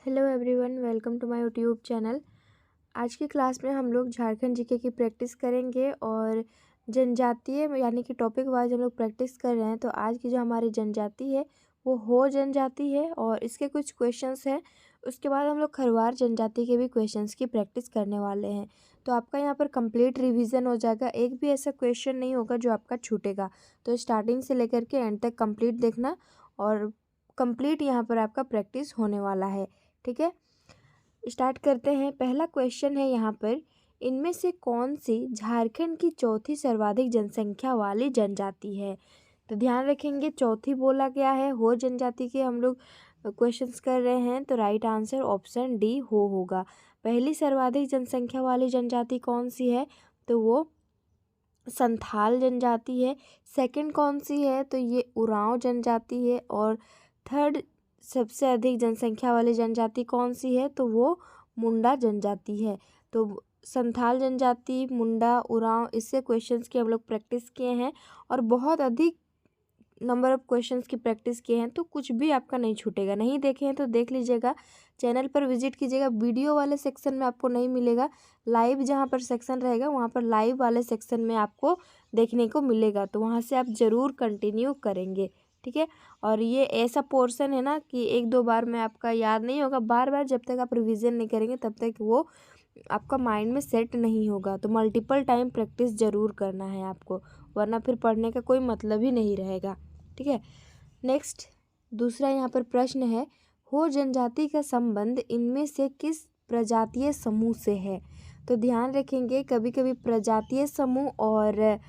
Hello everyone, welcome to my YouTube channel. आज की class में हम लोग झारखंड जीके की प्रैक्टिस करेंगे और जनजातीय यानी कि टॉपिक वाइज हम लोग प्रैक्टिस कर रहे हैं। तो आज की जो हमारी जनजाति है वो हो जनजाति है और इसके कुछ क्वेश्चंस हैं। उसके बाद हम लोग खरवार जनजाति के भी क्वेश्चंस की प्रैक्टिस करने वाले हैं। तो आपका यहाँ पर कंप्लीट रिवीजन हो जाएगा, एक भी ऐसा क्वेश्चन नहीं होगा जो आपका छूटेगा। तो स्टार्टिंग से लेकर के एंड तक कंप्लीट देखना और कंप्लीट यहाँ पर आपका प्रैक्टिस होने वाला है। ठीक है, स्टार्ट करते हैं। पहला क्वेश्चन है यहाँ पर, इनमें से कौन सी झारखंड की चौथी सर्वाधिक जनसंख्या वाली जनजाति है। तो ध्यान रखेंगे चौथी बोला गया है, हो जनजाति के हम लोग क्वेश्चंस कर रहे हैं। तो राइट आंसर ऑप्शन डी हो होगा। पहली सर्वाधिक जनसंख्या वाली जनजाति कौन सी है, तो वो संथाल जनजाति है। सेकंड कौन सी है, तो ये उरांव जनजाति है। और थर्ड सबसे अधिक जनसंख्या वाली जनजाति कौन सी है, तो वो मुंडा जनजाति है। तो संथाल जनजाति, मुंडा, उरांव, इससे क्वेश्चंस की हम लोग प्रैक्टिस किए हैं और बहुत अधिक नंबर ऑफ क्वेश्चंस की प्रैक्टिस किए हैं। तो कुछ भी आपका नहीं छूटेगा। नहीं देखे हैं तो देख लीजिएगा, चैनल पर विजिट कीजिएगा। वीडियो वाले सेक्शन में आपको नहीं मिलेगा, लाइव जहाँ पर सेक्शन रहेगा वहाँ पर लाइव वाले सेक्शन में आपको देखने को मिलेगा। तो वहाँ से आप ज़रूर कंटिन्यू करेंगे, ठीक है। और ये ऐसा पोर्शन है ना कि एक दो बार में आपका याद नहीं होगा, बार बार जब तक आप रिवीजन नहीं करेंगे तब तक वो आपका माइंड में सेट नहीं होगा। तो मल्टीपल टाइम प्रैक्टिस ज़रूर करना है आपको, वरना फिर पढ़ने का कोई मतलब ही नहीं रहेगा, ठीक है। नेक्स्ट दूसरा यहाँ पर प्रश्न है, हो जनजाति का संबंध इनमें से किस प्रजातीय समूह से है। तो ध्यान रखेंगे कभी कभी प्रजातीय समूह और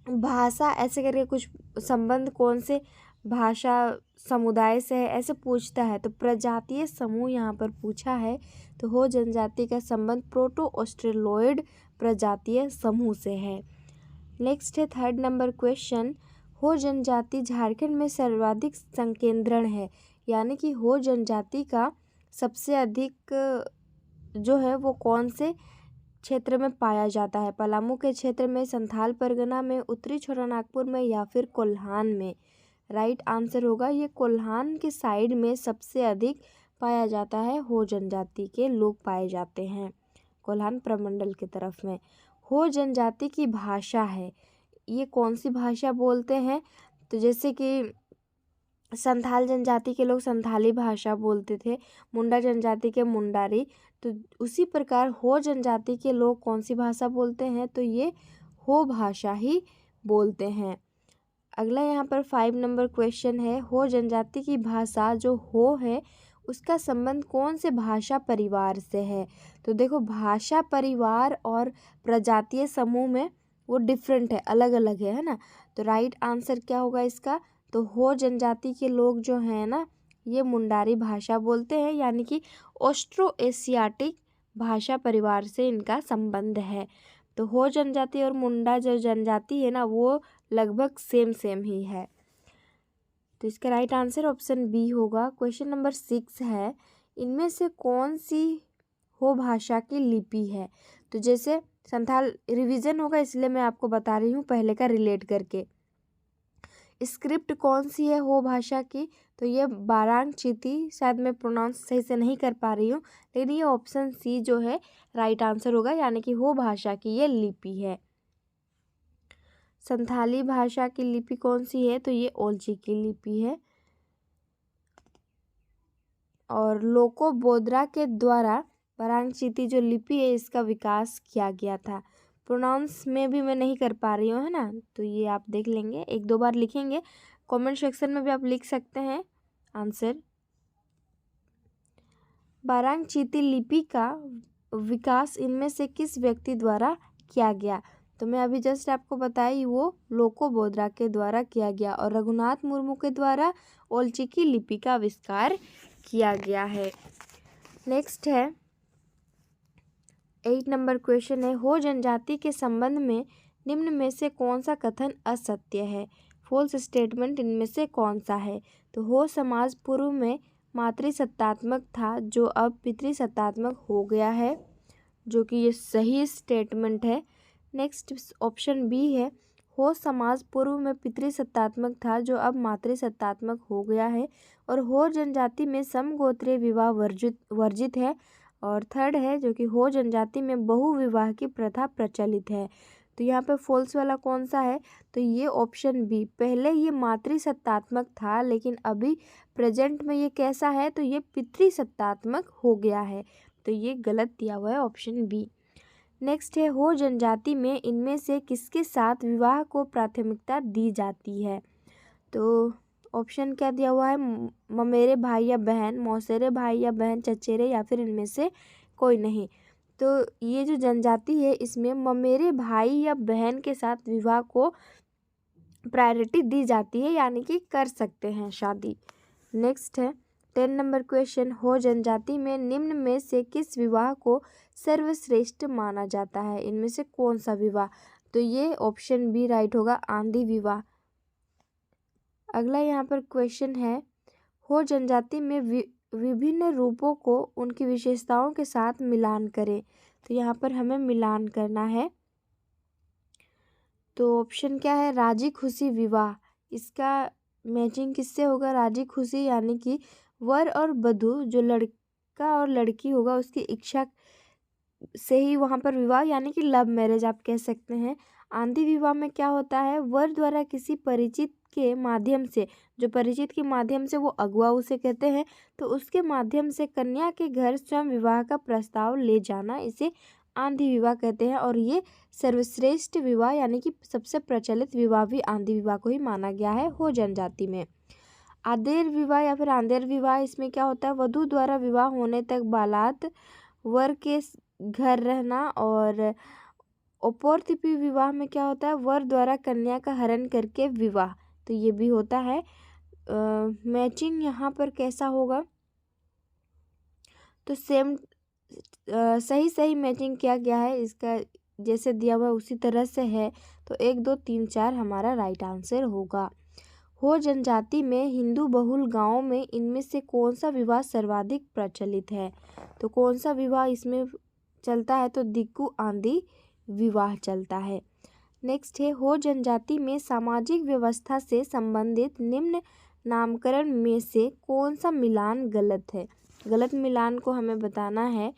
भाषा ऐसे करके कुछ संबंध कौन से भाषा समुदाय से है ऐसे पूछता है। तो प्रजातीय समूह यहाँ पर पूछा है, तो हो जनजाति का संबंध प्रोटो ऑस्ट्रेलोइड प्रजातीय समूह से है। नेक्स्ट है थर्ड नंबर क्वेश्चन, हो जनजाति झारखंड में सर्वाधिक संकेंद्रण है, यानी कि हो जनजाति का सबसे अधिक जो है वो कौन से क्षेत्र में पाया जाता है। पलामू के क्षेत्र में, संथाल परगना में, उत्तरी छोटानागपुर में या फिर कोल्हान में। राइट आंसर होगा ये कोल्हान के साइड में सबसे अधिक पाया जाता है, हो जनजाति के लोग पाए जाते हैं कोल्हान प्रमंडल की तरफ में। हो जनजाति की भाषा है, ये कौन सी भाषा बोलते हैं, तो जैसे कि संथाल जनजाति के लोग संथाली भाषा बोलते थे, मुंडा जनजाति के मुंडारी। तो उसी प्रकार हो जनजाति के लोग कौन सी भाषा बोलते हैं, तो ये हो भाषा ही बोलते हैं। अगला यहाँ पर 5 नंबर क्वेश्चन है, हो जनजाति की भाषा जो हो है उसका संबंध कौन से भाषा परिवार से है। तो देखो भाषा परिवार और प्रजातीय समूह में वो डिफरेंट है, अलग अलग है ना। तो राइट आंसर क्या होगा इसका, तो हो जनजाति के लोग जो हैं ना ये मुंडारी भाषा बोलते हैं, यानी कि ऑस्ट्रो एशियाटिक भाषा परिवार से इनका संबंध है। तो हो जनजाति और मुंडा जो जनजाति है ना वो लगभग सेम ही है। तो इसका राइट आंसर ऑप्शन बी होगा। क्वेश्चन नंबर 6 है, इनमें से कौन सी हो भाषा की लिपि है। तो जैसे संथाल रिवीजन होगा इसलिए मैं आपको बता रही हूँ पहले का रिलेट करके। स्क्रिप्ट कौन सी है हो भाषा की, तो ये बारांग चीती, शायद मैं प्रोनाउंस सही से नहीं कर पा रही हूँ, लेकिन ये ऑप्शन सी जो है राइट आंसर होगा, यानी कि हो भाषा की ये लिपि है। संथाली भाषा की लिपि कौन सी है, तो ये ओल्ची की लिपि है। और लोको बोद्रा के द्वारा बारांग चीती जो लिपि है इसका विकास किया गया था। प्रोनाउंस में भी मैं नहीं कर पा रही हूँ, है ना, तो ये आप देख लेंगे, एक दो बार लिखेंगे, कमेंट सेक्शन में भी आप लिख सकते हैं आंसर। बारांग चीती लिपि का विकास इनमें से किस व्यक्ति द्वारा किया गया। तो मैं अभी जस्ट आपको बताई वो लोको बोद्रा के द्वारा किया गया और रघुनाथ मुर्मू के द्वारा ओल्ची की लिपि का आविष्कार किया गया है। नेक्स्ट है 8 नंबर क्वेश्चन है, हो जनजाति के संबंध में निम्न में से कौन सा कथन असत्य है, फॉल्स स्टेटमेंट इनमें से कौन सा है। तो हो समाज पूर्व में मातृसत्तात्मक था जो अब पितृसत्तात्मक हो गया है, जो कि ये सही स्टेटमेंट है। नेक्स्ट ऑप्शन बी है, हो समाज पूर्व में पितृसत्तात्मक था जो अब मातृसत्तात्मक हो गया है। और हो जनजाति में समगोत्रीय विवाह वर्जित है। और थर्ड है जो कि हो जनजाति में बहु विवाह की प्रथा प्रचलित है। तो यहाँ पे फॉल्स वाला कौन सा है, तो ये ऑप्शन बी। पहले ये मातृसत्तात्मक था लेकिन अभी प्रेजेंट में ये कैसा है, तो ये पितृसत्तात्मक हो गया है। तो ये गलत दिया हुआ है, ऑप्शन बी। नेक्स्ट है हो जनजाति में इनमें से किसके साथ विवाह को प्राथमिकता दी जाती है। तो ऑप्शन क्या दिया हुआ है, ममेरे भाई या बहन, मौसेरे भाई या बहन, चचेरे, या फिर इनमें से कोई नहीं। तो ये जो जनजाति है इसमें ममेरे भाई या बहन के साथ विवाह को प्रायोरिटी दी जाती है, यानी कि कर सकते हैं शादी। नेक्स्ट है 10 नंबर क्वेश्चन, हो जनजाति में निम्न में से किस विवाह को सर्वश्रेष्ठ माना जाता है, इनमें से कौन सा विवाह। तो ये ऑप्शन बी राइट होगा, आंधी विवाह। अगला यहाँ पर क्वेश्चन है, हो जनजाति में विभिन्न रूपों को उनकी विशेषताओं के साथ मिलान करें। तो यहाँ पर हमें मिलान करना है। तो ऑप्शन क्या है, राजी खुशी विवाह। इसका मैचिंग किससे होगा, राजी खुशी, यानी कि वर और वधू जो लड़का और लड़की होगा उसकी इच्छा से ही वहाँ पर विवाह, यानी कि लव मैरिज आप कह सकते हैं। आंधी विवाह में क्या होता है, वर द्वारा किसी परिचित के माध्यम से, जो परिचित के माध्यम से वो अगुआ उसे कहते हैं, तो उसके माध्यम से कन्या के घर स्वयं विवाह का प्रस्ताव ले जाना, इसे आंधी विवाह कहते हैं। और ये सर्वश्रेष्ठ विवाह यानी कि सबसे प्रचलित विवाह भी आंधी विवाह को ही माना गया है हो जनजाति में। आदेर विवाह या फिर आंदेर विवाह, इसमें क्या होता है, वधू द्वारा विवाह होने तक बालात वर के घर रहना। और औपोर्तिपी विवाह में क्या होता है, वर द्वारा कन्या का हरण करके विवाह, तो ये भी होता है। मैचिंग यहाँ पर कैसा होगा, तो सेम सही मैचिंग किया गया है, इसका जैसे दिया हुआ उसी तरह से है। तो 1 2 3 4 हमारा राइट आंसर होगा। हो जनजाति में हिंदू बहुल गांवों में इनमें से कौन सा विवाह सर्वाधिक प्रचलित है। तो कौन सा विवाह इसमें चलता है, तो दिक्कू आंधी विवाह चलता है। नेक्स्ट है, हो जनजाति में सामाजिक व्यवस्था से संबंधित निम्न नामकरण में से कौन सा मिलान गलत है। गलत मिलान को हमें बताना है।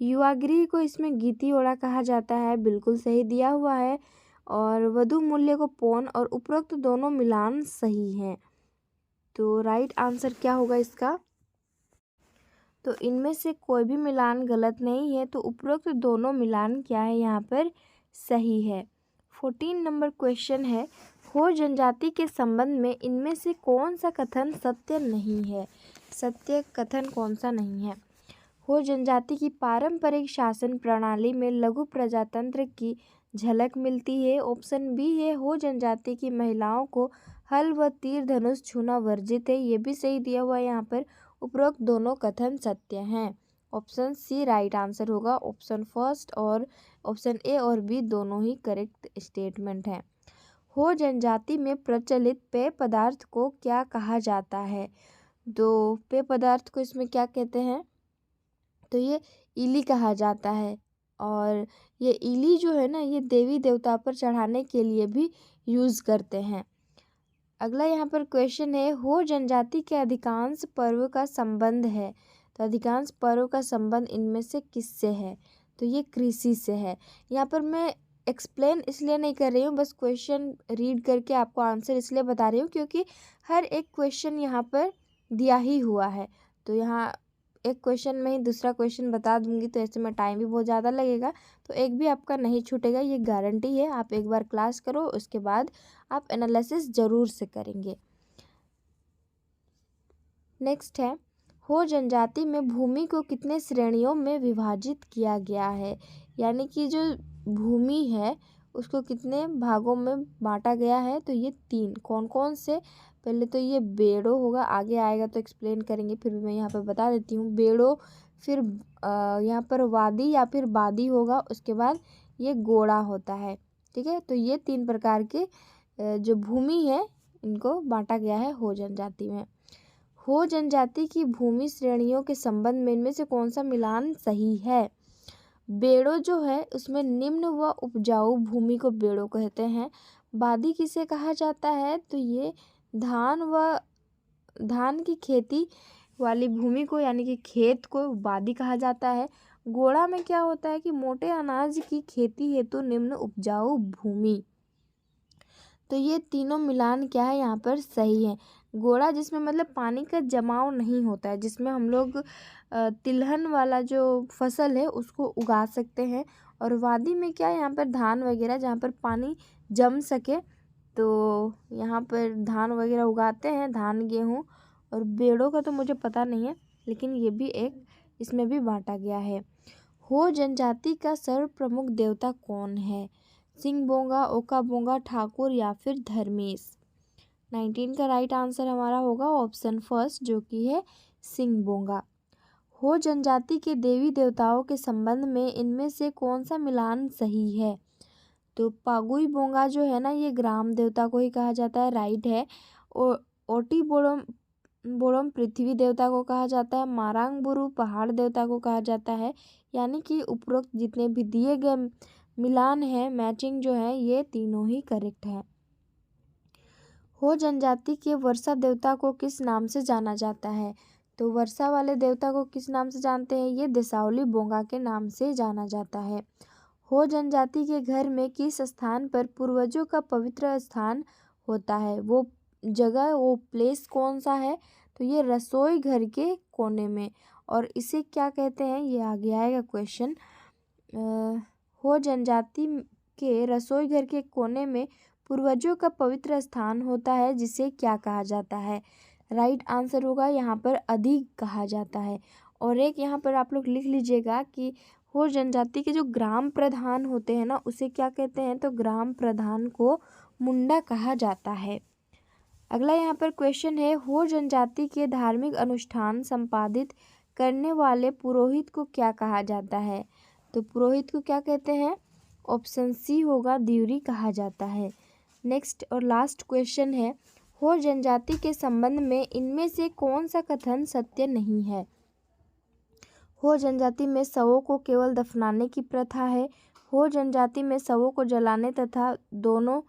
युवागृह को इसमें गीति ओड़ा कहा जाता है, बिल्कुल सही दिया हुआ है। और वधु मूल्य को पौन, और उपरोक्त दोनों मिलान सही हैं। तो राइट आंसर क्या होगा इसका, तो इनमें से कोई भी मिलान गलत नहीं है, तो उपरोक्त दोनों मिलान क्या है यहाँ पर सही है। 14 नंबर क्वेश्चन है, हो जनजाति के संबंध में इनमें से कौन सा कथन सत्य नहीं है। सत्य कथन कौन सा नहीं है। हो जनजाति की पारंपरिक शासन प्रणाली में लघु प्रजातंत्र की झलक मिलती है। ऑप्शन बी है, हो जनजाति की महिलाओं को हल व तीर धनुष छूना वर्जित है, ये भी सही दिया हुआ है यहाँ पर। उपरोक्त दोनों कथन सत्य हैं। ऑप्शन सी राइट आंसर होगा। ऑप्शन फर्स्ट और ऑप्शन ए और बी दोनों ही करेक्ट स्टेटमेंट हैं। हो जनजाति में प्रचलित पेय पदार्थ को क्या कहा जाता है। तो पेय पदार्थ को इसमें क्या कहते हैं, तो ये इली कहा जाता है। और ये इली जो है ना, ये देवी देवता पर चढ़ाने के लिए भी यूज़ करते हैं। अगला यहाँ पर क्वेश्चन है, हो जनजाति के अधिकांश पर्व का संबंध है। तो अधिकांश पर्व का संबंध इनमें से किससे है, तो ये कृषि से है। यहाँ पर मैं एक्सप्लेन इसलिए नहीं कर रही हूँ, बस क्वेश्चन रीड करके आपको आंसर इसलिए बता रही हूँ क्योंकि हर एक क्वेश्चन यहाँ पर दिया ही हुआ है। तो यहाँ एक क्वेश्चन में ही दूसरा क्वेश्चन बता दूंगी, तो ऐसे में टाइम भी बहुत ज़्यादा लगेगा, तो एक भी आपका नहीं छूटेगा, ये गारंटी है। आप एक बार क्लास करो, उसके बाद आप एनालिसिस ज़रूर से करेंगे। नेक्स्ट है, हो जनजाति में भूमि को कितने श्रेणियों में विभाजित किया गया है। यानी कि जो भूमि है उसको कितने भागों में बांटा गया है, तो ये 3। कौन कौन से, पहले तो ये बेड़ो होगा, आगे आएगा तो एक्सप्लेन करेंगे, फिर भी मैं यहाँ पर बता देती हूँ। बेड़ो, फिर यहाँ पर वादी या फिर बादी होगा, उसके बाद ये गोड़ा होता है। ठीक है, तो ये 3 प्रकार के जो भूमि है इनको बांटा गया है हो जनजाति में। हो जनजाति की भूमि श्रेणियों के संबंध में इनमें से कौन सा मिलान सही है। बेड़ो जो है उसमें निम्न व उपजाऊ भूमि को बेड़ो कहते हैं। वादी किसे कहा जाता है? तो ये धान की खेती वाली भूमि को यानी कि खेत को वादी कहा जाता है। गोड़ा में क्या होता है कि मोटे अनाज की खेती हेतु निम्न उपजाऊ भूमि। तो ये तीनों मिलान क्या है यहाँ पर सही है। गोड़ा जिसमें मतलब पानी का जमाव नहीं होता है, जिसमें हम लोग तिलहन वाला जो फसल है उसको उगा सकते हैं। और वादी में क्या है, यहाँ पर धान वगैरह जहाँ पर पानी जम सके, तो यहाँ पर धान वगैरह उगाते हैं, धान गेहूँ। और बेड़ों का तो मुझे पता नहीं है, लेकिन ये भी एक इसमें भी बांटा गया है। हो जनजाति का सर्व प्रमुख देवता कौन है? सिंहबोंगा, ओकाबोंगा, ठाकुर या फिर धर्मेश। 19 का राइट आंसर हमारा होगा ऑप्शन फर्स्ट, जो कि है सिंहबोंगा। हो जनजाति के देवी देवताओं के संबंध में इनमें से कौन सा मिलान सही है? तो पागुई बोंगा जो है ना, ये ग्राम देवता को ही कहा जाता है, राइट है। ओटी बोड़म बोड़म पृथ्वी देवता को कहा जाता है। मारांग बुरु पहाड़ देवता को कहा जाता है। यानी कि उपरोक्त जितने भी दिए गए मिलान है, मैचिंग जो है, ये तीनों ही करेक्ट है। हो जनजाति के वर्षा देवता को किस नाम से जाना जाता है? तो वर्षा वाले देवता को किस नाम से जानते हैं? ये देसावली बोंगा के नाम से जाना जाता है। हो जनजाति के घर में किस स्थान पर पूर्वजों का पवित्र स्थान होता है? वो जगह, वो प्लेस कौन सा है? तो ये रसोई घर के कोने में। और इसे क्या कहते हैं, ये आगे आएगा क्वेश्चन। हो जनजाति के रसोई घर के कोने में पूर्वजों का पवित्र स्थान होता है, जिसे क्या कहा जाता है? राइट आंसर होगा यहाँ पर अधिक कहा जाता है। और एक यहाँ पर आप लोग लिख लीजिएगा कि हो जनजाति के जो ग्राम प्रधान होते हैं ना, उसे क्या कहते हैं? तो ग्राम प्रधान को मुंडा कहा जाता है। अगला यहाँ पर क्वेश्चन है, हो जनजाति के धार्मिक अनुष्ठान संपादित करने वाले पुरोहित को क्या कहा जाता है? तो पुरोहित को क्या कहते हैं? ऑप्शन सी होगा, द्यूरी कहा जाता है। नेक्स्ट और लास्ट क्वेश्चन है, हो जनजाति के संबंध में इनमें से कौन सा कथन सत्य नहीं है? हो जनजाति में शवों को केवल दफनाने की प्रथा है। हो जनजाति में शवों को जलाने तथा दोनों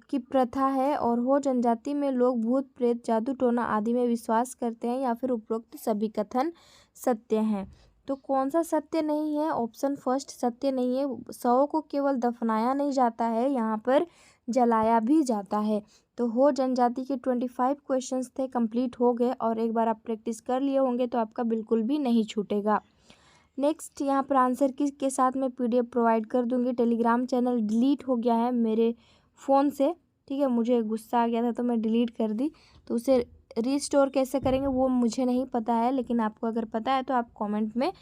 की प्रथा है। और हो जनजाति में लोग भूत प्रेत जादू टोना आदि में विश्वास करते हैं, या फिर उपरोक्त सभी कथन सत्य हैं। तो कौन सा सत्य नहीं है? ऑप्शन फर्स्ट सत्य नहीं है। शवों को केवल दफनाया नहीं जाता है, यहाँ पर जलाया भी जाता है। तो हो जनजाति के 25 क्वेश्चंस थे, कंप्लीट हो गए। और एक बार आप प्रैक्टिस कर लिए होंगे तो आपका बिल्कुल भी नहीं छूटेगा। नेक्स्ट यहाँ पर आंसर की के साथ मैं PDF प्रोवाइड कर दूंगी। टेलीग्राम चैनल डिलीट हो गया है मेरे फ़ोन से, ठीक है, मुझे गुस्सा आ गया था तो मैं डिलीट कर दी। तो उसे रीस्टोर कैसे करेंगे वो मुझे नहीं पता है, लेकिन आपको अगर पता है तो आप कमेंट में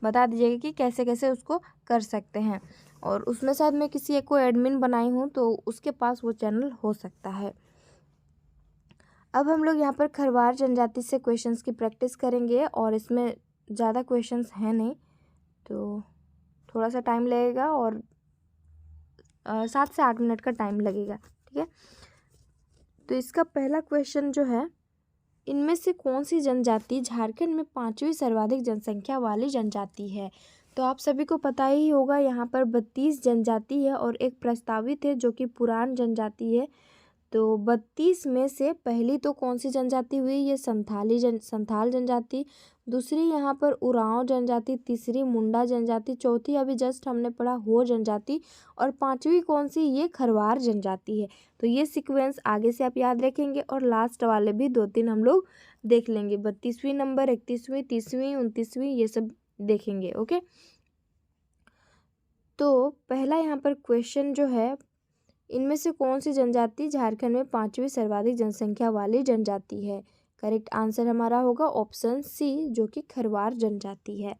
बता दीजिएगा कि कैसे कैसे उसको कर सकते हैं। और उसमें शायद मैं किसी एक को एडमिन बनाई हूँ, तो उसके पास वो चैनल हो सकता है। अब हम लोग यहाँ पर खरवार जनजाति से क्वेश्चंस की प्रैक्टिस करेंगे, और इसमें ज़्यादा क्वेश्चंस हैं नहीं, तो थोड़ा सा टाइम लगेगा, और 7 से 8 मिनट का टाइम लगेगा, ठीक है। तो इसका पहला क्वेश्चन जो है, इनमें से कौन सी जनजाति झारखंड में 5वीं सर्वाधिक जनसंख्या वाली जनजाति है? तो आप सभी को पता ही होगा, यहाँ पर 32 जनजाति है और एक प्रस्तावित है जो कि पुरान जनजाति है। तो 32 में से पहली तो कौन सी जनजाति हुई? ये संथाल जनजाति। दूसरी यहाँ पर उरांव जनजाति, तीसरी मुंडा जनजाति, चौथी अभी जस्ट हमने पढ़ा हो जनजाति, और 5वीं कौन सी? ये खरवार जनजाति है। तो ये सीक्वेंस आगे से आप याद रखेंगे, और लास्ट वाले भी 2-3 हम लोग देख लेंगे। 32वीं नंबर, 31वीं, 30वीं, 29वीं, ये सब देखेंगे। ओके, तो पहला यहाँ पर क्वेश्चन जो है, इनमें से कौन सी जनजाति झारखंड में 5वीं सर्वाधिक जनसंख्या वाली जनजाति है? करेक्ट आंसर हमारा होगा ऑप्शन सी, जो कि खरवार जनजाति है।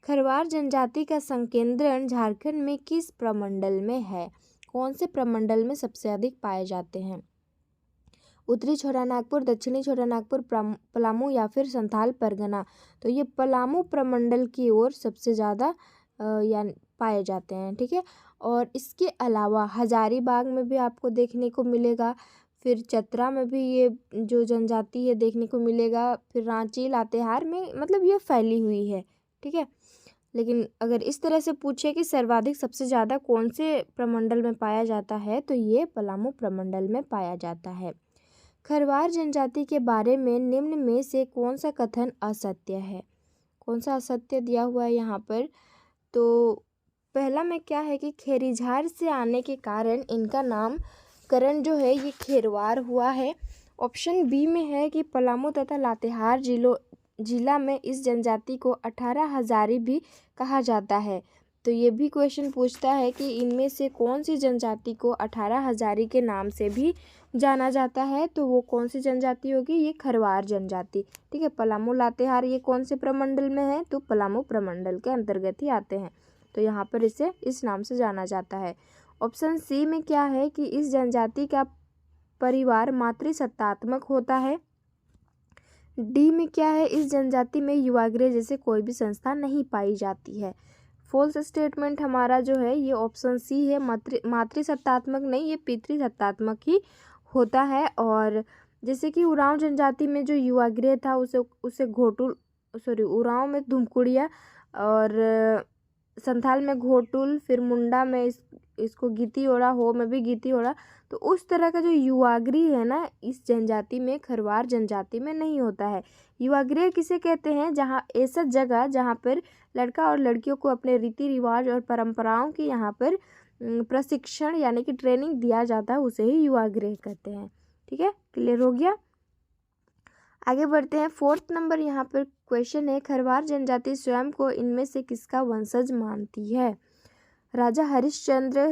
खरवार जनजाति का संकेंद्रण झारखंड में किस प्रमंडल में है? कौन से प्रमंडल में सबसे अधिक पाए जाते हैं? उत्तरी छोटानागपुर, दक्षिणी छोटानागपुर, पलामू या फिर संथाल परगना। तो ये पलामू प्रमंडल की ओर सबसे ज़्यादा पाए जाते हैं, ठीक है। और इसके अलावा हजारीबाग में भी आपको देखने को मिलेगा, फिर चतरा में भी ये जो जनजाति है देखने को मिलेगा, फिर रांची लातेहार में, मतलब ये फैली हुई है, ठीक है। लेकिन अगर इस तरह से पूछे कि सर्वाधिक सबसे ज़्यादा कौन से प्रमंडल में पाया जाता है, तो ये पलामू प्रमंडल में पाया जाता है। खरवार जनजाति के बारे में निम्न में से कौन सा कथन असत्य है? कौन सा असत्य दिया हुआ है यहाँ पर? तो पहला में क्या है कि खेरीझार से आने के कारण इनका नामकरण जो है ये खेरवार हुआ है। ऑप्शन बी में है कि पलामू तथा लातेहार जिला में इस जनजाति को 18 हजारी भी कहा जाता है। तो ये भी क्वेश्चन पूछता है कि इनमें से कौन सी जनजाति को 18 हजारी के नाम से भी जाना जाता है, तो वो कौन सी जनजाति होगी? ये खरवार जनजाति। ठीक है, पलामू लातेहार ये कौन से प्रमंडल में है? तो पलामू प्रमंडल के अंतर्गत ही आते हैं, तो यहाँ पर इसे इस नाम से जाना जाता है। ऑप्शन सी में क्या है कि इस जनजाति का परिवार मातृसत्तात्मक होता है। डी में क्या है, इस जनजाति में युवागृह जैसे कोई भी संस्था नहीं पाई जाती है। फॉल्स स्टेटमेंट हमारा जो है ये ऑप्शन सी है, मातृसत्तात्मक नहीं, ये पितृसत्तात्मक ही होता है। और जैसे कि उरांव जनजाति में जो युवागृह था उसे उरांव में धुमकुड़िया और संथाल में घोटुल, फिर मुंडा में इसको गीती ओड़ा, हो में भी गीती ओड़ा। तो उस तरह का जो युवागृह है ना, इस जनजाति में, खरवार जनजाति में नहीं होता है। युवागृह किसे कहते हैं? जहाँ ऐसा जगह जहाँ पर लड़का और लड़कियों को अपने रीति रिवाज और परंपराओं की यहाँ पर प्रशिक्षण यानी कि ट्रेनिंग दिया जाता है, उसे ही युवागृह कहते हैं। ठीक है, क्लियर हो गया? आगे बढ़ते हैं। 4th नंबर यहाँ पर क्वेश्चन है, खरवार जनजाति स्वयं को इनमें से किसका वंशज मानती है? राजा हरिश्चंद्र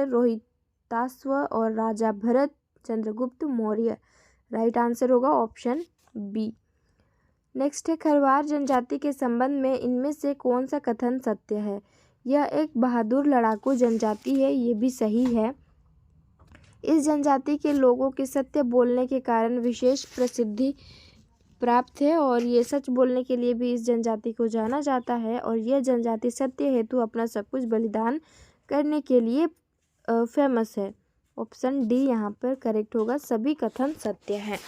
रोहिताश्व और राजा भरत चंद्रगुप्त मौर्य। राइट आंसर होगा ऑप्शन बी। नेक्स्ट है, खरवार जनजाति के संबंध में इनमें से कौन सा कथन सत्य है? यह एक बहादुर लड़ाकू जनजाति है, ये भी सही है। इस जनजाति के लोगों के सत्य बोलने के कारण विशेष प्रसिद्धि प्राप्त है और ये सच बोलने के लिए भी इस जनजाति को जाना जाता है। और यह जनजाति सत्य हेतु अपना सब कुछ बलिदान करने के लिए फेमस है। ऑप्शन डी यहाँ पर करेक्ट होगा, सभी कथन सत्य हैं।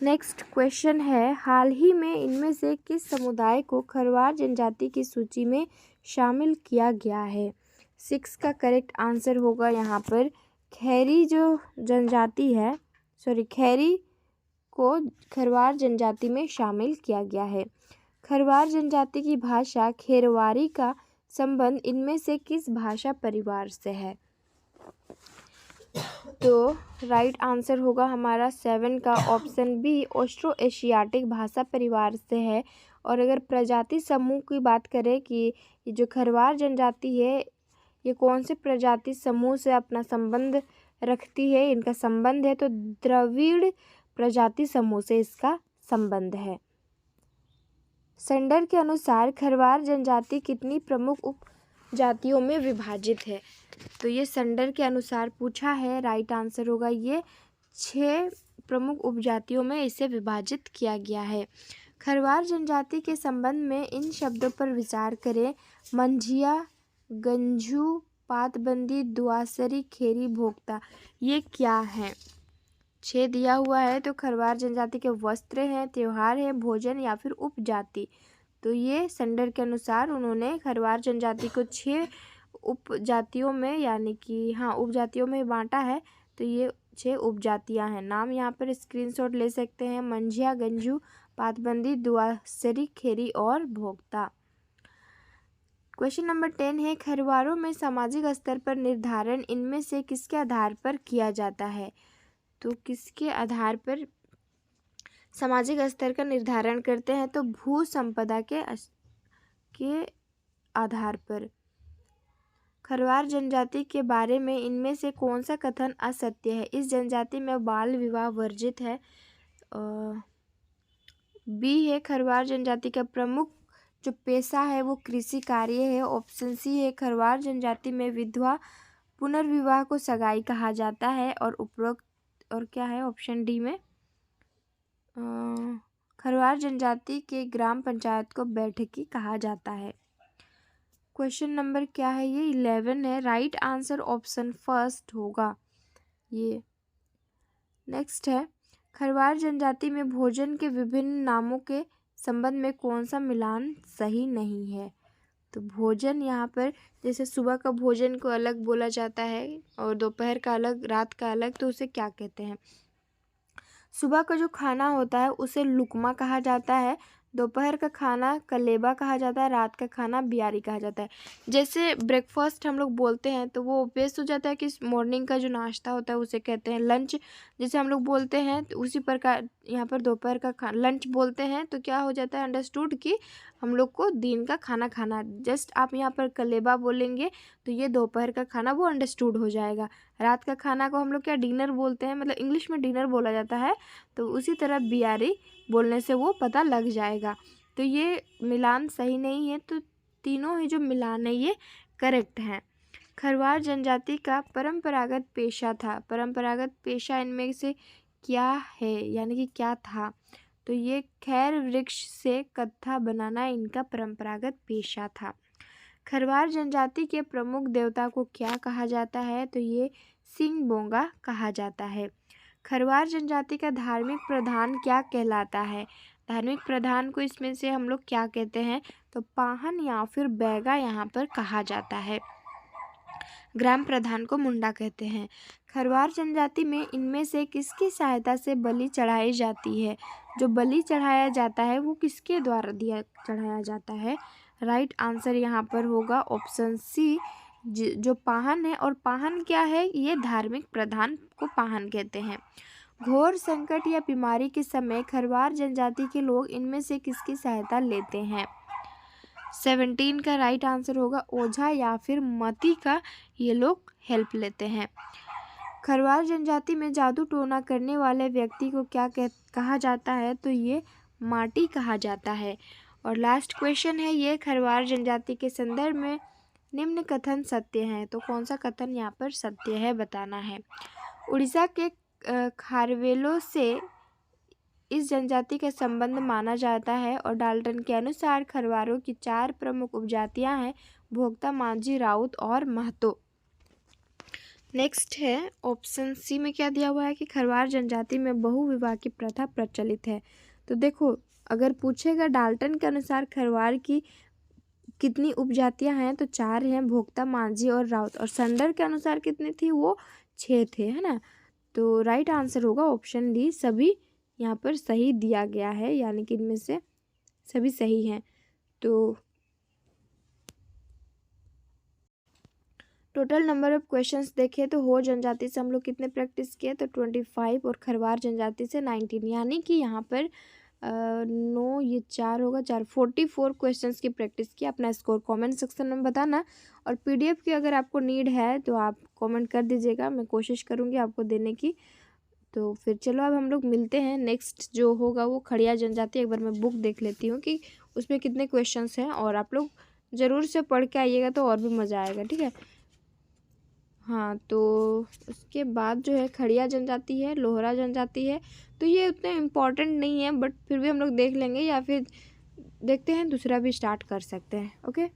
नेक्स्ट क्वेश्चन है, हाल ही में इनमें से किस समुदाय को खरवार जनजाति की सूची में शामिल किया गया है? 6 का करेक्ट आंसर होगा यहाँ पर खैरी जो जनजाति है, खैरी को खरवार जनजाति में शामिल किया गया है। खरवार जनजाति की भाषा खेरवारी का संबंध इनमें से किस भाषा परिवार से है? तो राइट आंसर होगा हमारा 7 का ऑप्शन बी, ऑस्ट्रो एशियाटिक भाषा परिवार से है। और अगर प्रजाति समूह की बात करें कि ये जो खरवार जनजाति है ये कौन से प्रजाति समूह से अपना संबंध रखती है, इनका संबंध है, तो द्रविड़ प्रजाति समूह से इसका संबंध है। सेंडर के अनुसार खरवार जनजाति कितनी प्रमुख उपजातियों में विभाजित है? तो ये सेंडर के अनुसार पूछा है, राइट आंसर होगा ये 6 प्रमुख उपजातियों में इसे विभाजित किया गया है। खरवार जनजाति के संबंध में इन शब्दों पर विचार करें। मंझिया, गंजू, पातबंदी, दुआसरी, खेरी, भोक्ता, ये क्या है? 6 दिया हुआ है, तो खरवार जनजाति के वस्त्र हैं, त्योहार है, भोजन या फिर उपजाति। तो ये सेंडर के अनुसार उन्होंने खरवार जनजाति को 6 उपजातियों में यानी कि उपजातियों में बांटा है। तो ये 6 उपजातियां हैं। नाम यहाँ पर स्क्रीनशॉट ले सकते हैं, मंझिया, गंजू, पातबंदी, दुआसरी, खेरी और भोक्ता। क्वेश्चन नंबर 10 है, खरवारों में सामाजिक स्तर पर निर्धारण इनमें से किसके आधार पर किया जाता है? तो किसके आधार पर सामाजिक स्तर का निर्धारण करते हैं? तो भू संपदा के आधार पर। खरवार जनजाति के बारे में इनमें से कौन सा कथन असत्य है? इस जनजाति में बाल विवाह वर्जित है। बी है, खरवार जनजाति का प्रमुख जो पेशा है वो कृषि कार्य है। ऑप्शन सी है, खरवार जनजाति में विधवा पुनर्विवाह को सगाई कहा जाता है। और उपरोक्त और क्या है ऑप्शन डी में खरवार जनजाति के ग्राम पंचायत को बैठकी कहा जाता है। क्वेश्चन नंबर क्या है? ये 11 है। राइट आंसर ऑप्शन फर्स्ट होगा ये। नेक्स्ट है, खरवार जनजाति में भोजन के विभिन्न नामों के संबंध में कौन सा मिलान सही नहीं है? तो भोजन यहाँ पर जैसे सुबह का भोजन को अलग बोला जाता है और दोपहर का अलग, रात का अलग, तो उसे क्या कहते हैं? सुबह का जो खाना होता है उसे लुकमा कहा जाता है, दोपहर का खाना कलेबा कहा जाता है, रात का खाना बियारी कहा जाता है। जैसे ब्रेकफास्ट हम लोग बोलते हैं तो वो बेस्ट हो जाता है कि मॉर्निंग का जो नाश्ता होता है उसे कहते हैं लंच, जैसे हम लोग बोलते हैं तो उसी प्रकार यहाँ पर दोपहर का लंच बोलते हैं तो क्या हो जाता है अंडरस्टूड कि हम लोग को दिन का खाना खाना। जस्ट आप यहाँ पर कलेबा बोलेंगे तो ये दोपहर का खाना, वो अंडरस्टूड हो जाएगा। रात का खाना को हम लोग क्या डिनर बोलते हैं, मतलब इंग्लिश में डिनर बोला जाता है, तो उसी तरह बियारी बोलने से वो पता लग जाएगा। तो ये मिलान सही नहीं है, तो तीनों ही जो मिलान है ये करेक्ट हैं। खरवार जनजाति का परंपरागत पेशा था, परंपरागत पेशा इनमें से क्या है, यानी कि क्या था? तो ये खैर वृक्ष से कत्था बनाना इनका परंपरागत पेशा था। खरवार जनजाति के प्रमुख देवता को क्या कहा जाता है? तो ये सिंह बोंगा कहा जाता है। खरवार जनजाति का धार्मिक प्रधान क्या कहलाता है? धार्मिक प्रधान को इसमें से हम लोग क्या कहते हैं? तो पाहन या फिर बैगा यहाँ पर कहा जाता है। ग्राम प्रधान को मुंडा कहते हैं। खरवार जनजाति में इनमें से किसकी सहायता से बलि चढ़ाई जाती है? जो बलि चढ़ाया जाता है वो किसके द्वारा चढ़ाया जाता है? राइट आंसर यहाँ पर होगा ऑप्शन सी, जो पाहन है। और पाहन क्या है? ये धार्मिक प्रधान को पाहन कहते हैं। घोर संकट या बीमारी के समय खरवार जनजाति के लोग इनमें से किसकी सहायता लेते हैं? 17 का राइट आंसर होगा ओझा या फिर मती का ये लोग हेल्प लेते हैं। खरवार जनजाति में जादू टोना करने वाले व्यक्ति को क्या कहा जाता है? तो ये माटी कहा जाता है। और लास्ट क्वेश्चन है ये, खरवार जनजाति के संदर्भ में निम्न कथन सत्य हैं, तो कौन सा कथन यहाँ पर सत्य है बताना है। उड़ीसा के खारवेलों से इस जनजाति का संबंध माना जाता है और डाल्टन के अनुसार खरवारों की 4 प्रमुख उपजातियां हैं, भोक्ता, मांझी, राउत और महतो। नेक्स्ट है ऑप्शन सी में क्या दिया हुआ है कि खरवार जनजाति में बहुविवाह की प्रथा प्रचलित है। तो देखो अगर पूछेगा डाल्टन के अनुसार खरवार की कितनी उपजातियां हैं तो 4 हैं, भोक्ता, मांझी और राउत। और संडर के अनुसार कितनी थी? वो 6 थे, है ना। तो राइट आंसर होगा ऑप्शन डी, सभी यहाँ पर सही दिया गया है, यानी कि इनमें से सभी सही हैं। तो टोटल नंबर ऑफ क्वेश्चंस देखें तो हो जनजाति से हम लोग कितने प्रैक्टिस किए? तो 25 और खरवार जनजाति से 19, यानी कि यहाँ पर 9 ये 4 होगा, 4 44 क्वेश्चंस की प्रैक्टिस की। अपना स्कोर कमेंट सेक्शन में बताना और पीडीएफ की अगर आपको नीड है तो आप कमेंट कर दीजिएगा, मैं कोशिश करूँगी आपको देने की। तो फिर चलो अब हम लोग मिलते हैं। नेक्स्ट जो होगा वो खड़िया जनजाति, एक बार मैं बुक देख लेती हूँ कि उसमें कितने क्वेश्चंस हैं, और आप लोग ज़रूर से पढ़ के आइएगा तो और भी मज़ा आएगा, ठीक है। हाँ, तो उसके बाद जो है खड़िया जनजाति है, लोहरा जनजाति है, तो ये उतने इम्पॉर्टेंट नहीं है, बट फिर भी हम लोग देख लेंगे, या फिर देखते हैं दूसरा भी स्टार्ट कर सकते हैं। ओके।